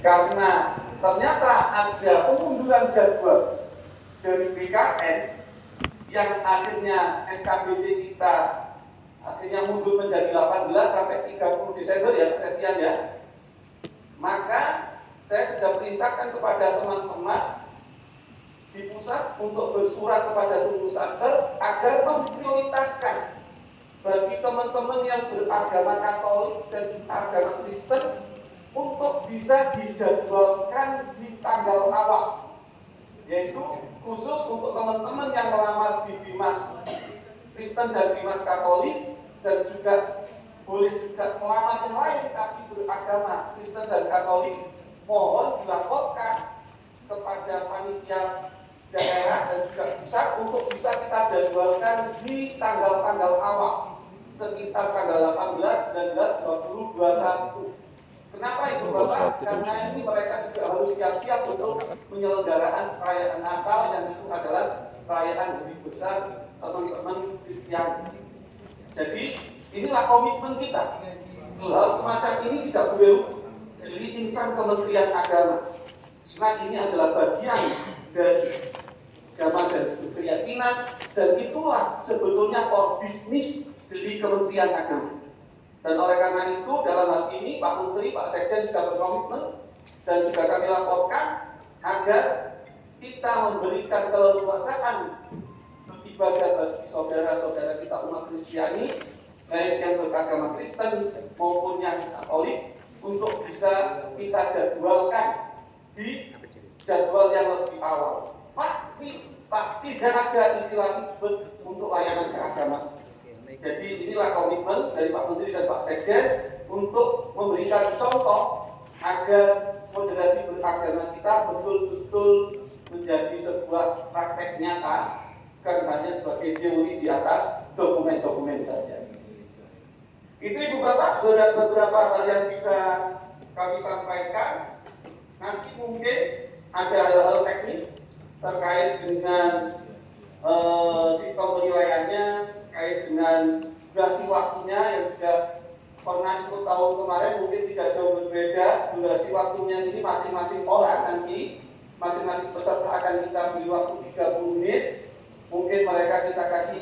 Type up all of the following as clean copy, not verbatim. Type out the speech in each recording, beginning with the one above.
Karena ternyata ada pemunduran jadwal dari BKN yang akhirnya SKBD kita akhirnya mundur menjadi 18 sampai 30 Desember ya, sekian ya. Maka saya sudah perintahkan kepada teman-teman di pusat untuk bersurat kepada seluruh satker agar memprioritaskan bagi teman-teman yang beragama Katolik dan agama Kristen untuk bisa dijadwalkan di tanggal awal, yaitu khusus untuk teman-teman yang melamar di Bimas Kristen dan Bimas Katolik, dan juga boleh juga melamar yang lain tapi beragama Kristen dan Katolik, mohon dilaporkan kepada panitia daerah dan juga pusat untuk bisa kita jadwalkan di tanggal-tanggal awal sekitar tanggal 18, 19, 20, 21. Kenapa itu Bapak? Karena ini mereka juga harus siap-siap untuk penyelenggaraan perayaan Natal yang itu adalah perayaan lebih besar teman-teman Kristiani. Jadi inilah komitmen kita. Hal semacam ini tidak boleh dari insan Kementerian Agama. Karena ini adalah bagian dari agama dan keyakinan, dan itulah sebetulnya core bisnis dari Kementerian Agama. Dan oleh karena itu dalam hal ini Pak Menteri, Pak Sekjen sudah berkomitmen dan juga kami laporkan agar kita memberikan keleluasaan beribadah bagi saudara-saudara kita umat Kristiani, baik yang beragama Kristen maupun yang Katolik, untuk bisa kita jadwalkan di jadwal yang lebih awal. Pak, tidak ada istilah ribet untuk layanan keagamaan. Jadi inilah komitmen dari Pak Menteri dan Pak Sekjen untuk memberikan contoh agar moderasi beragama kita betul-betul menjadi sebuah praktek nyata, bukan hanya sebagai teori di atas dokumen-dokumen saja. Itu Ibu Bapak beberapa hal yang bisa kami sampaikan. Nanti mungkin ada hal-hal teknis terkait dengan sistem penilaiannya, terkait dengan durasi waktunya yang sudah pernah ikut tahun kemarin mungkin tidak jauh berbeda. Durasi waktunya ini masing-masing orang nanti, masing-masing peserta akan kita beri waktu 30 menit. Mungkin mereka kita kasih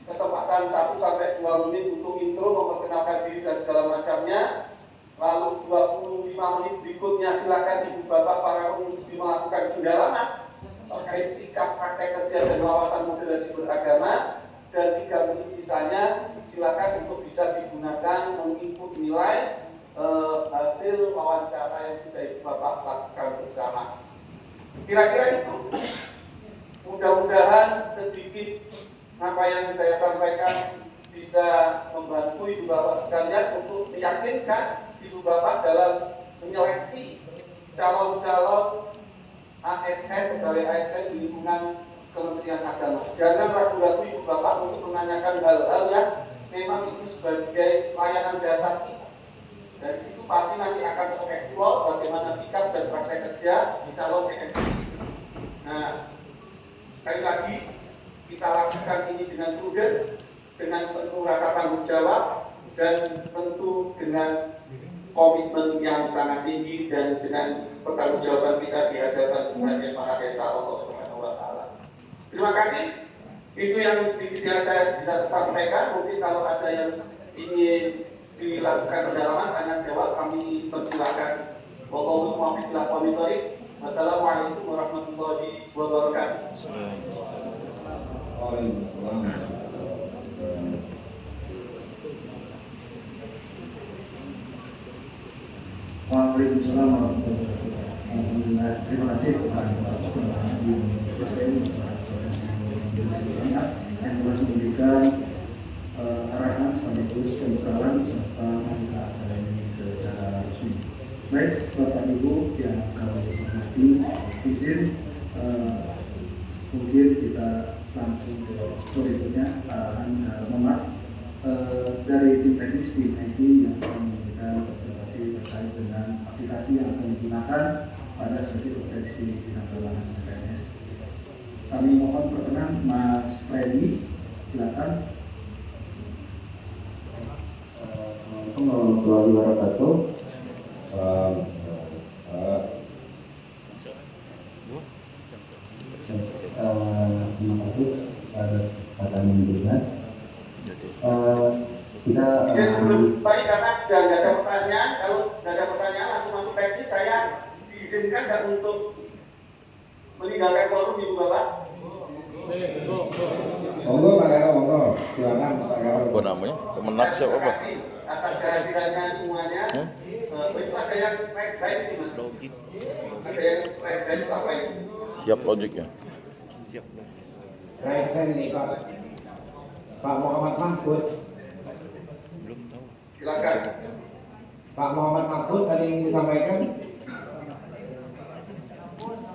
kesempatan 1-2 menit untuk intro, memperkenalkan diri dan segala macamnya. Lalu 25 menit berikutnya silakan Ibu Bapak para penguji melakukan pendalaman terkait sikap praktek kerja dan wawasan moderasi beragama, dan 3 menit sisanya silakan untuk bisa digunakan menginput nilai hasil wawancara yang sudah Ibu Bapak lakukan bersama. Kira-kira itu. Mudah-mudahan sedikit apa yang saya sampaikan bisa membantu Ibu Bapak sekalian untuk meyakinkan Ibu Bapak dalam menyeleksi calon-calon ASN, pegawai ASN di lingkungan Kementerian Agama. Jangan ragu-ragu Ibu Bapak untuk menanyakan hal-hal yang memang itu sebagai layanan dasar kita. Dari situ pasti nanti akan tereksplor bagaimana sikap dan praktek kerja di calon PNS. Nah, sekali lagi kita lakukan ini dengan prudent, dengan penuh rasa tanggung jawab, dan tentu dengan komitmen yang sangat tinggi dan dengan pertanggungjawaban kita di hadapan Tuhan Yang Maha Esa Allah Subhanahu wa Ta'ala. Terima kasih. Itu yang sedikit yang saya bisa sampaikan. Mungkin kalau ada yang ingin dilakukan pendalaman, tanya jawab, kami persilakan. Wallahu muwaffiq ila aqwamit thoriq. Wassalamualaikum warahmatullahi wabarakatuh. Waalaikumsalam warahmatullahi wabarakatuh. Terima kasih kepada Presiden yang telah memberikan arahan sekaligus pembekalan serta membuka acara ini secara resmi. Baik Bapak Ibu yang kami hormati, izin mungkin kita langsung ke berikutnya arahan dari tim teknis tim IT yang akan memberikan observasi terkait dengan aplikasi yang akan digunakan pada sesi konferensi penanggulangan PNS. Kami mohon perkenan Mas Freddy, silakan. Assalamualaikum warahmatullahi wabarakatuh. Terima kasih atas kesempatan yang diberikan. Kita Izin sebelum baik karena sudah nggak ada pertanyaan, kalau nggak ada pertanyaan langsung masuk teknis, saya diizinkan nggak untuk meninggalkan forum Ibu Bapak? monggo Pak Karo, monggo silakan Pak Karo. Apa namanya? Kemenak siapa Terima Pak? kasih atas kehadirannya semuanya. Itu ada yang flash drive ini Mas? Ada yang flash drive itu apa ini? Siap logiknya. Raisen ini Pak Muhammad Mahfud. Silakan. Pak Muhammad Mahfud ada yang ingin disampaikan?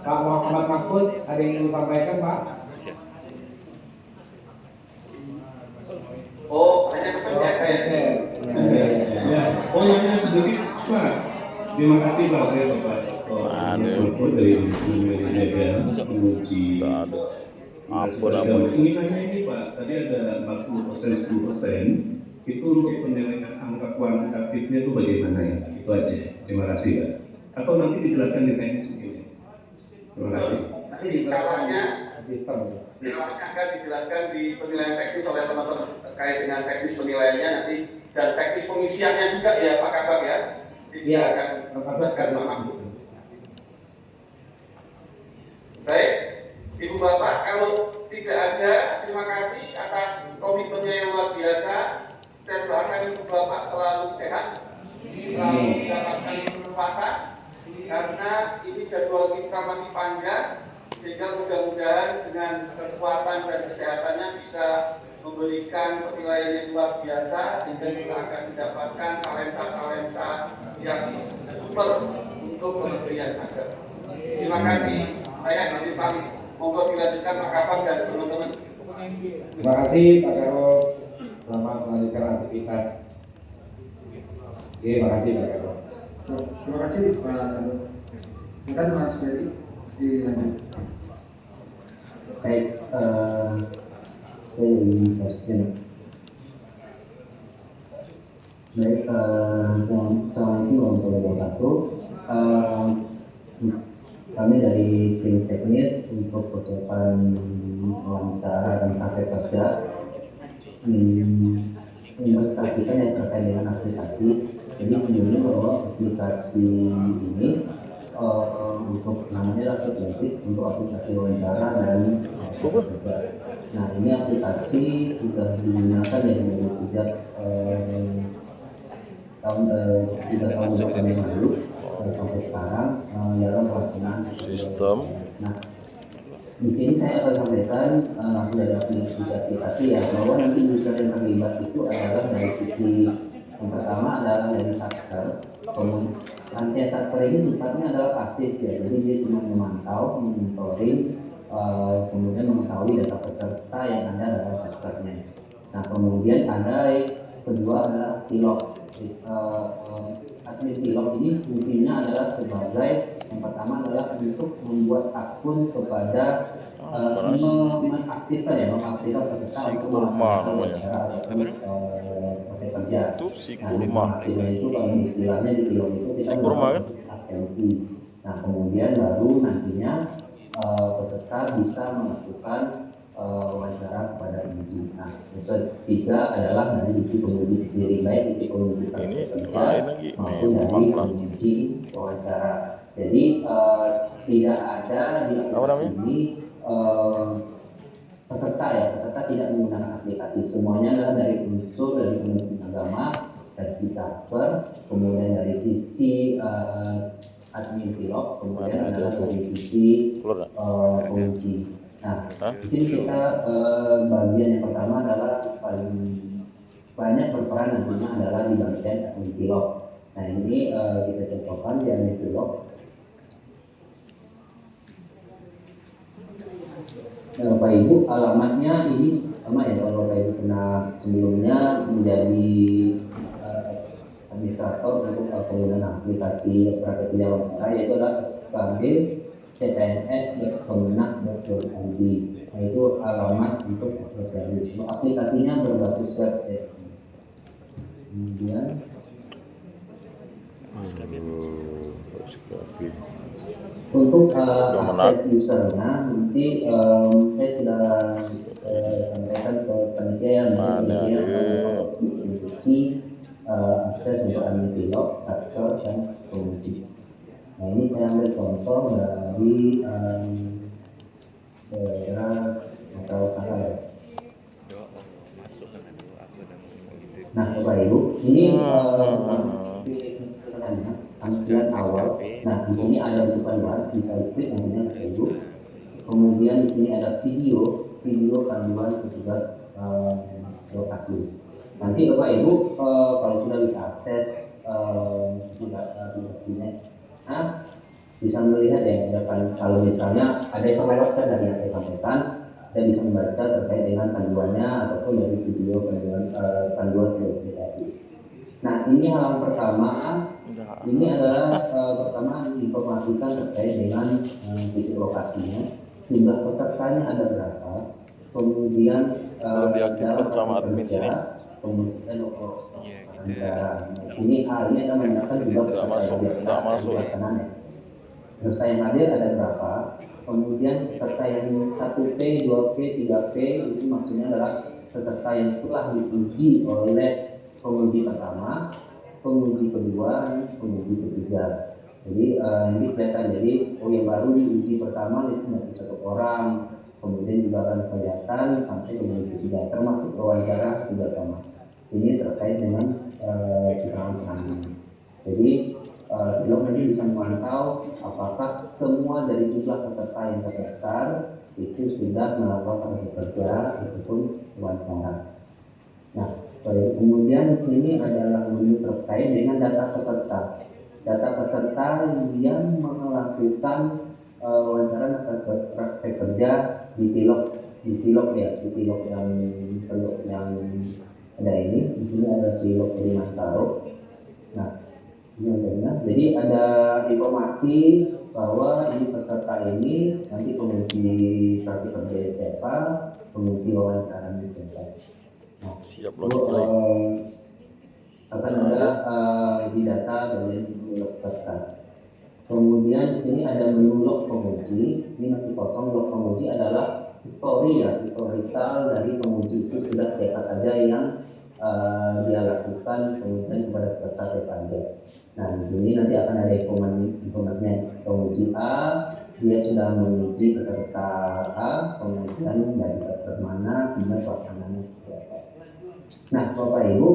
Pak Muhammad Mahfud ada yang ingin disampaikan Pak? Oh, hanya penjaga ya? Ya, oh yang sedikit Pak. Terima kasih Pak, saya Pak. Mahfud dari Media menguji. Apa namanya? Ini hanya ini Pak, tadi ada 40% 10%. Itu untuk penilaian angka kuantitatifnya itu bagaimana ya? Itu aja. Terima kasih Pak. Atau nanti dijelaskan di teknis ini. Terima kasih. Nanti di kalahnya Sistem. akan dijelaskan di penilaian teknis oleh teman-teman terkait dengan teknis penilaiannya nanti dan teknis pengisiannya juga ya Pak Kabak ya. Jadi akan menjelaskan Pak Mahfud. Baik, Ibu Bapak, kalau tidak ada, terima kasih atas komitmennya yang luar biasa. Saya doakan Ibu Bapak selalu sehat, selalu mendapatkan kesempatan, karena ini jadwal kita masih panjang, sehingga mudah-mudahan dengan kekuatan dan kesehatannya bisa memberikan penilaian yang luar biasa, sehingga kita akan mendapatkan talenta-talenta yang super untuk pemberian ajar. Terima kasih. Saya disini pamit. Monggo dilanjutkan Pak Kapang dan teman-teman. Terima kasih Pak Karo. Selamat melanjutkan aktivitas. Oke, terima kasih Pak Karo. Terima kasih Pak Karo. Silakan Mas Ferry dilanjut. Baik, saya ingin jelaskan. Baik, Assalamualaikum warahmatullahi wabarakatuh. Kami dari tim teknis untuk persiapan wawancara dan praktek kerja menginvestasikan yang terkait dengan aplikasi. Jadi sebelumnya bahwa aplikasi ini untuk namanya adalah basic untuk aplikasi wawancara dan kerja. Nah ini aplikasi sudah digunakan ya dari sejak tahun yang lalu sampai sekarang dalam pelaksanaan Sistem. Nah, di sini saya akan sampaikan langsung dari aplikasi ya bahwa nanti user yang terlibat itu adalah dari sisi yang pertama adalah dari satker. Kemudian satker ini sifatnya adalah pasif ya, jadi dia cuma memantau, monitoring, kemudian mengetahui data peserta yang ada dalam satkernya. Nah kemudian ada kedua adalah pilot. Admin pilot ini fungsinya adalah sebagai yang pertama adalah untuk membuat akun kepada mengaktifkan peserta untuk melakukan kerja. Itu si Nah, kurma. itu kalau istilahnya di pilot itu kita Si kurma kan? absensi. Nah kemudian baru nantinya peserta bisa melakukan wawancara kepada pengemudi. Nah, yang ketiga adalah dari sisi pengemudi sendiri, baik sisi pengemudi Ini kerja lain lagi. maupun Ini dari maklas. pengemudi wawancara. Jadi tidak ada di aplikasi ini peserta tidak menggunakan aplikasi. Semuanya adalah dari unsur dari Kementerian Agama, dari sisi server, kemudian dari sisi admin pilot, kemudian adalah dari sisi penguji. Nah, di sini kita bagian yang pertama adalah paling banyak berperan nantinya adalah di bagian admin pilot. Nah ini kita contohkan di admin pilot. Bapak Ibu, alamatnya ini sama ya, kalau Bapak Ibu pernah sebelumnya menjadi administrator untuk penggunaan aplikasi prakerja wawancara, yaitu adalah skb cpns.kemenak.go.id. Nah, itu alamat untuk aplikasi. Aplikasinya berbasis web. Kemudian Oke. Untuk Kemenang. akses usernya nanti saya sudah sampaikan ke panitia yang Mana nanti ada? menginstruksi akses untuk admin pilot, aktor dan penguji. Nah ini saya ambil contoh dari daerah atau kata ya. Nah Bapak Ibu, ini tampilan awal. Nah di sini ada bukan luar, bisa klik namanya Bapak Ibu. Kemudian di sini ada video panduan petugas lokasi. Nanti Bapak Ibu kalau sudah bisa akses aplikasinya, bisa melihat ya, kalau misalnya ada informasi dari yang saya sampaikan, saya bisa membaca terkait dengan panduannya ataupun dari video panduan aplikasi. Nah ini hal pertama, ini adalah pertama diinformasikan terkait dengan titik lokasinya, jumlah pesertanya ada berapa, kemudian Belum diaktifkan sama admin sini. kemudian ini hal ini akan menandakan juga Tidak masuk, tidak masuk. peserta yang hadir ada berapa, kemudian peserta yang 1P, 2P, 3P itu maksudnya adalah peserta yang telah diuji oleh penguji pertama, penguji kedua, dan penguji ketiga. Jadi ini kelihatan, jadi yang baru diuji pertama itu 1 orang, kemudian juga akan kelihatan sampai penguji ketiga, termasuk wawancara juga sama. Ini terkait dengan keterangan penanganan. Jadi pilot nanti bisa memantau apakah semua dari jumlah peserta yang terdaftar itu sudah melakukan kerja ataupun wawancara. Nah, kemudian di sini adalah menu terkait dengan data peserta. Data peserta yang melakukan wawancara atau praktek kerja di pilot yang ada ini. Di sini ada pilot dari Mantaro. Nah, jadi ada informasi bahwa ini peserta ini nanti penguji praktik kerja siapa, penguji wawancara siapa. Nah, Siap lagi. akan ada di data dari peserta. Kemudian di sini ada menu log penguji. Ini masih kosong. Log penguji adalah histori ya, historical dari penguji itu sudah siapa saja yang dia lakukan, kemudian kepada peserta siapa saja. Nah di sini nanti akan ada informasinya. Penguji A dia sudah menguji peserta A, kemudian dari server mana, kemudian pelaksanaannya seperti apa. Nah Bapak Ibu,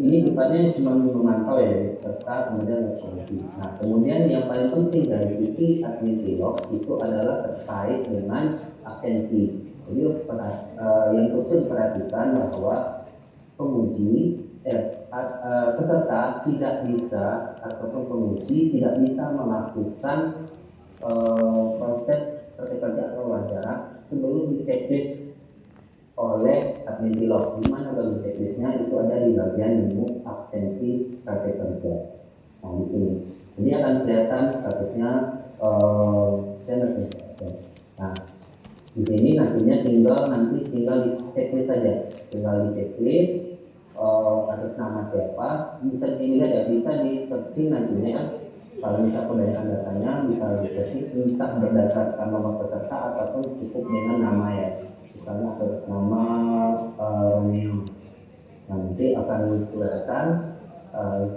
ini sifatnya cuma memantau ya dari peserta, kemudian penguji. Nah kemudian yang paling penting dari sisi admin pilot itu adalah terkait dengan absensi. Jadi yang perlu diperhatikan bahwa penguji peserta tidak bisa ataupun penguji tidak bisa melakukan proses kerja atau wawancara sebelum di checklist oleh admin pilot. Di mana bagian checklistnya itu ada di bagian menu absensi praktek kerja. Nah di sini, jadi akan kelihatan statusnya Nah di sini nantinya tinggal di checklist saja, tinggal di checklist atas nama siapa, bisa dilihat ya, bisa di searching nantinya ya. Kalau bisa kebanyakan datanya bisa di searching entah berdasarkan nomor peserta ataupun cukup dengan nama ya, misalnya atas nama Romeo. Nanti akan kelihatan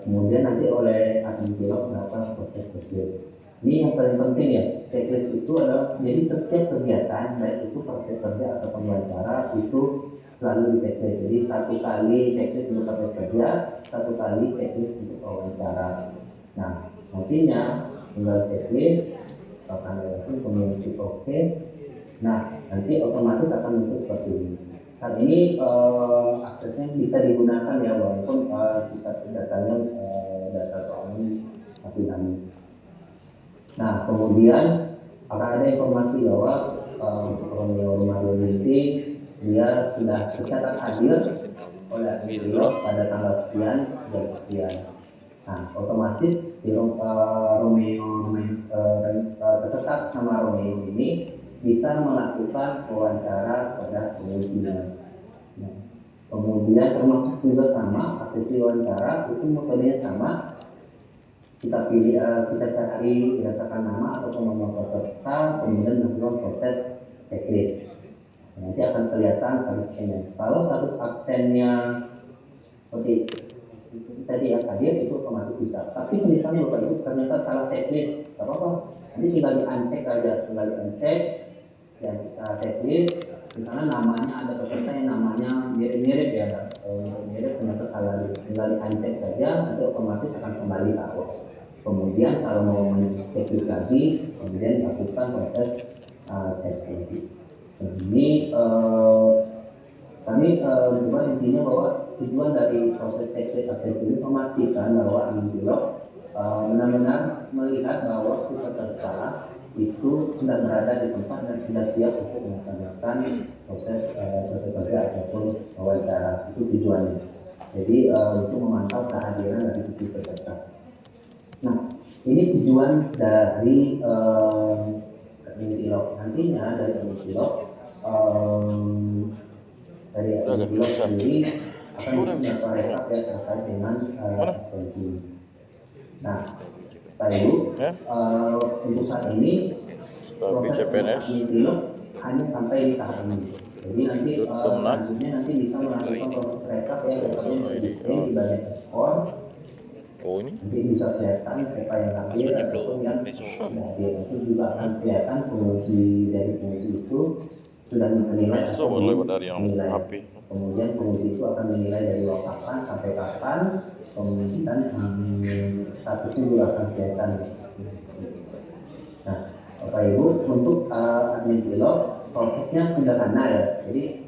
kemudian nanti oleh admin pilot melakukan proses checklist. Ini yang paling penting ya, checklist itu adalah jadi setiap kegiatan baik itu proses kerja atau wawancara itu selalu di checklist. Jadi 1 kali checklist untuk proses kerja, 1 kali checklist untuk wawancara. Nah nantinya tinggal checklist akan dilakukan kemudian oke. Nah nanti otomatis akan muncul seperti ini. Saat ini aksesnya bisa digunakan ya, walaupun kita datanya data soalnya masih dinamis. Nah kemudian akan ada informasi bahwa Romeo Mario dia sudah tercatat hadir oleh pilot pada tanggal sekian dan sekian. Nah otomatis peserta nama Romeo ini bisa melakukan wawancara pada pengujinya. Nah, kemudian termasuk juga sama aksesi wawancara itu metodenya sama. kita pilih, kita cari berdasarkan nama atau nomor peserta, kemudian melakukan proses checklist. Nanti akan kelihatan absennya. Kalau satu absennya seperti tadi yang hadir itu otomatis bisa. Tapi misalnya Bapak Ibu ternyata salah checklist, tidak apa-apa. Nanti tinggal di-uncheck aja, tinggal di-uncheck dan kita checklist. Misalnya namanya ada peserta yang namanya mirip-mirip ya, mirip ternyata salah, tinggal di-uncheck saja, nanti otomatis akan kembali ke awal. Kemudian kalau mau checklist lagi, kemudian dilakukan proses checklist. Ini kami coba intinya bahwa tujuan dari proses checklist absensi ini memastikan bahwa Aminfilog benar-benar melihat bahwa si peserta itu sudah berada di tempat dan sudah siap untuk melaksanakan proses kerja ataupun wawancara. Itu tujuannya. Jadi untuk memantau kehadiran dari sisi peserta. Nah, ini tujuan dari Aminfilog. Nantinya dari Aminfilog sendiri akan melakukan rekap ya terkait dengan absensi. Nah, Pak Ibu, untuk saat ini proses Aminfilog hanya sampai di tahap ini. Jadi nanti selanjutnya nanti bisa melakukan proses rekap ya di bagian ekspor. Nanti bisa kelihatan siapa yang hadir ataupun yang tidak hadir. Itu juga akan kelihatan penguji dari penguji itu sudah menilai nilai. Kemudian penguji itu akan menilai dari kapan sampai kapan, kemudian statusnya juga akan kelihatan. Nah, Bapak Ibu, untuk Aminfilog prosesnya sederhana ya. Jadi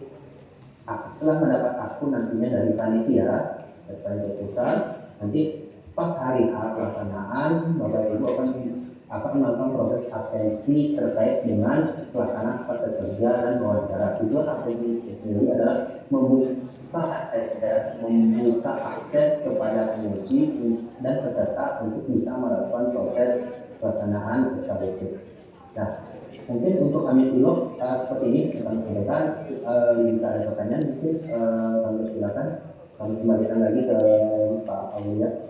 setelah mendapat akun nantinya dari panitia pusat, nanti pas hari pelaksanaan, Bapak Ibu akan melakukan proses absensi terkait dengan pelaksanaan praktek kerja dan wawancara. Tujuan absensi sendiri adalah membuka akses kepada penguji dan peserta untuk bisa melakukan proses pelaksanaan SKBP. Nah, mungkin untuk Aminfilog seperti ini kami sampaikan. Jika ada pertanyaan mungkin kami silakan. Kami kembalikan lagi ke Pak Aulia.